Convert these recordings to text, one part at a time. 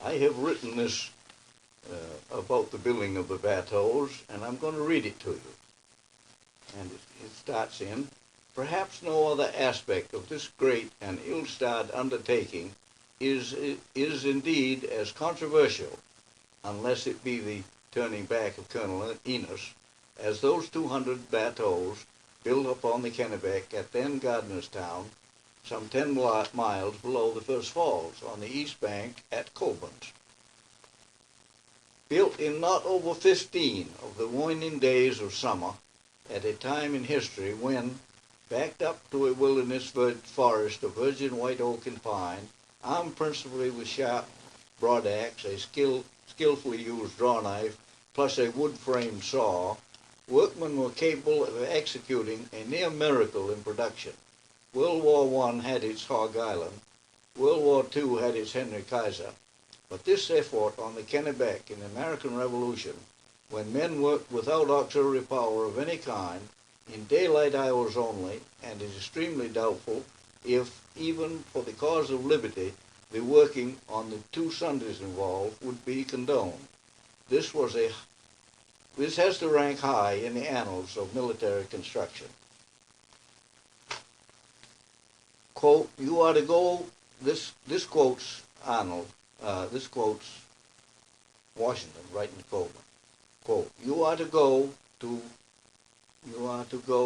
I have written this about the building of the Bateaux, and I'm going to read it to you. And it starts in, perhaps no other aspect of this great and ill-starred undertaking is indeed as controversial, unless it be the turning back of Colonel Enos, as those 200 bateaux built upon the Kennebec at then Gardnerstown, some 10 miles below the first falls on the east bank at Colborne's. Built in not over 15 of the waning days of summer, at a time in history when, backed up to a wilderness forest of virgin white oak and pine, armed principally with sharp broadaxe, a skillfully used draw knife, plus a wood-framed saw, workmen were capable of executing a near miracle in production. World War I had its Hog Island, World War II had its Henry Kaiser, but this effort on the Kennebec in the American Revolution, when men worked without auxiliary power of any kind, in daylight hours only, and is extremely doubtful if, even for the cause of liberty, the working on the 2 Sundays involved would be condoned. This has to rank high in the annals of military construction. Quote, you are to go, this quotes Arnold, this quotes Washington, right in the Coleman. Quote, you are to go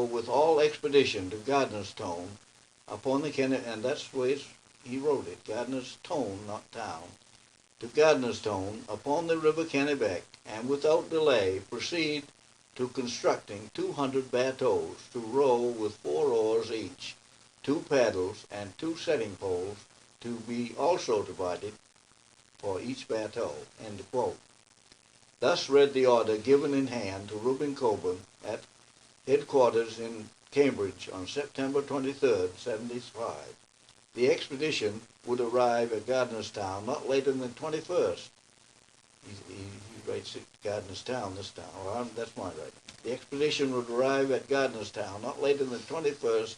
with all expedition to Gardnerstown upon the Kennebec, and that's the way he wrote it, Gardnerstown, not town, to Gardnerstown upon the river Kennebec, and without delay proceed to constructing 200 bateaux to row with 4 oars each, 2 paddles, and 2 setting poles to be also divided for each bateau. End quote. Thus read the order given in hand to Reuben Colburn at headquarters in Cambridge on September 23, 75. The expedition would arrive at Gardnerstown not later than the 21st. He writes it Gardnerstown this time. Well, that's my writing. The expedition would arrive at Gardnerstown not later than the 21st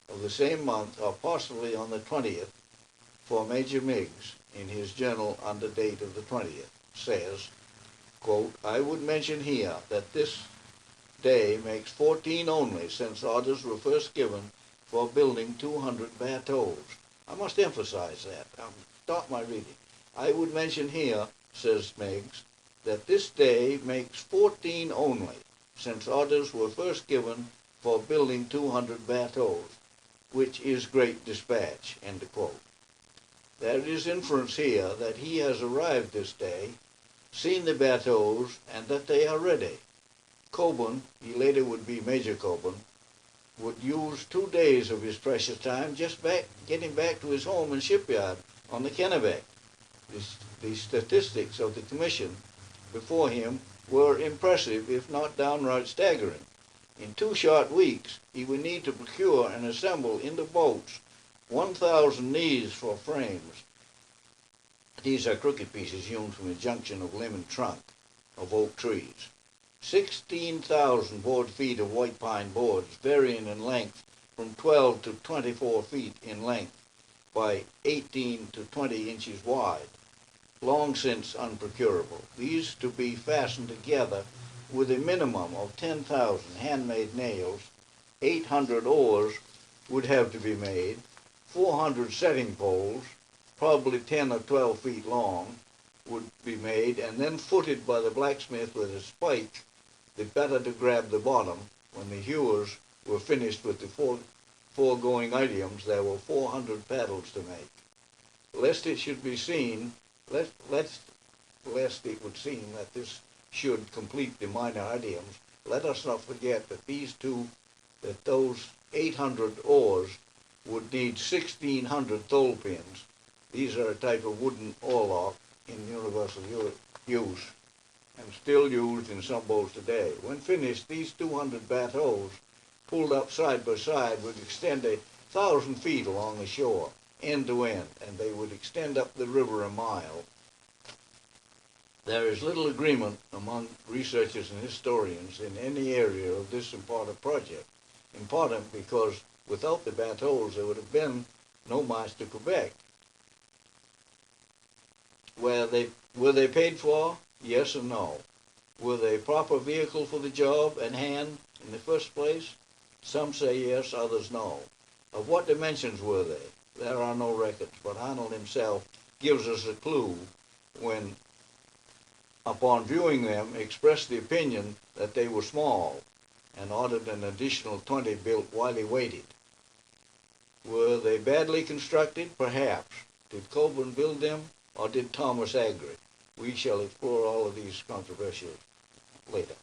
of the same month, or possibly on the 20th, for Major Meigs, in his journal under date of the 20th, says, quote, I would mention here that this day makes 14 only since orders were first given for building 200 bateaux. I must emphasize that. Stop my reading. I would mention here, says Meigs, that this day makes 14 only since orders were first given for building 200 bateaux, which is great dispatch, end quote. There is inference here that he has arrived this day, seen the bateaux, and that they are ready. Colburn, he later would be Major Colburn, would use 2 days of his precious time just getting back to his home and shipyard on the Kennebec. The statistics of the commission before him were impressive, if not downright staggering. In 2 short weeks, he would need to procure and assemble into boats 1,000 knees for frames. These are crooked pieces hewn from a junction of limb and trunk of oak trees. 16,000 board feet of white pine boards, varying in length from 12 to 24 feet in length by 18 to 20 inches wide, long since unprocurable. These to be fastened together with a minimum of 10,000 handmade nails. 800 oars would have to be made, 400 setting poles, probably 10 or 12 feet long, would be made, and then footed by the blacksmith with a spike, the better to grab the bottom. When the hewers were finished with the foregoing items, there were 400 paddles to make. Lest it should be seen, lest it would seem that this should complete the minor items, let us not forget that those 800 oars would need 1,600 thole pins. These are a type of wooden oarlock in universal use and still used in some boats today. When finished, these 200 bateaux, pulled up side by side, would extend 1,000 feet along the shore, end to end, and they would extend up the river a mile. There is little agreement among researchers and historians in any area of this important project. Important because without the bateaux there would have been no march to Quebec. were they paid for? Yes and no. Were they proper vehicle for the job at hand in the first place? Some say yes, others no. Of what dimensions were they? There are no records, but Arnold himself gives us a clue when, upon viewing them, expressed the opinion that they were small and ordered an additional 20 built while he waited. Were they badly constructed? Perhaps. Did Coburn build them, or did Thomas Agri? We shall explore all of these controversies later.